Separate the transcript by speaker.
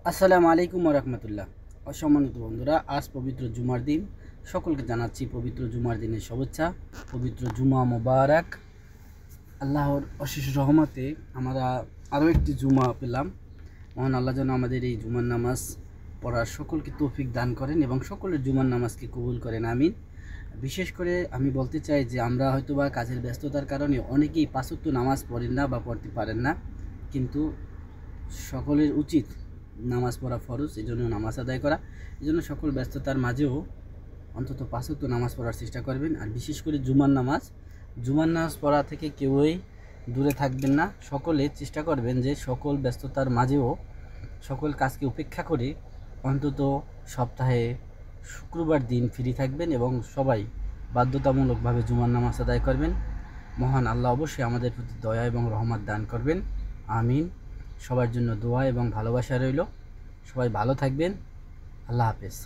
Speaker 1: আসসালামু আলাইকুম রহমতুল্লাহ। অসম্মানিত বন্ধুরা, আজ পবিত্র জুমার দিন। সকলকে জানাচ্ছি পবিত্র জুমার দিনের শুভেচ্ছা। পবিত্র জুমা মোবারক। আল্লাহর অশেষ রহমতে আমরা আরও একটি জুমা পেলাম। মহান আল্লাহ যেন আমাদের এই জুমার নামাজ পড়ার সকলকে তৌফিক দান করেন এবং সকলের জুমার নামাজকে কবুল করেন, আমিন। বিশেষ করে আমি বলতে চাই যে আমরা হয়তোবা কাজের ব্যস্ততার কারণে অনেকেই পাঁচ ওয়াক্ত নামাজ পড়েন না বা পড়তে পারেন না, কিন্তু সকলের উচিত নামাজ পড়া ফরজ, এই জন্য নামাজ আদায় করা। এই জন্য সকল ব্যস্ততার মাঝেও অন্তত পাঁচ ওয়াক্ত নামাজ পড়ার চেষ্টা করবেন। আর বিশেষ করে জুমার নামাজ পড়া থেকে কেউই দূরে থাকবেন না। সকলে চেষ্টা করবেন যে সকল ব্যস্ততার মাঝেও সকল কাজকে উপেক্ষা করে অন্তত সপ্তাহে শুক্রবার দিন ফ্রি থাকবেন এবং সবাই বাধ্যতামূলকভাবে জুমার নামাজ আদায় করবেন। মহান আল্লাহ অবশ্যই আমাদের প্রতি দয়া এবং রহমত দান করবেন, আমিন। সবার জন্য দোয়া এবং ভালোবাসা রইল। সবাই ভালো থাকবেন। আল্লাহ হাফেজ।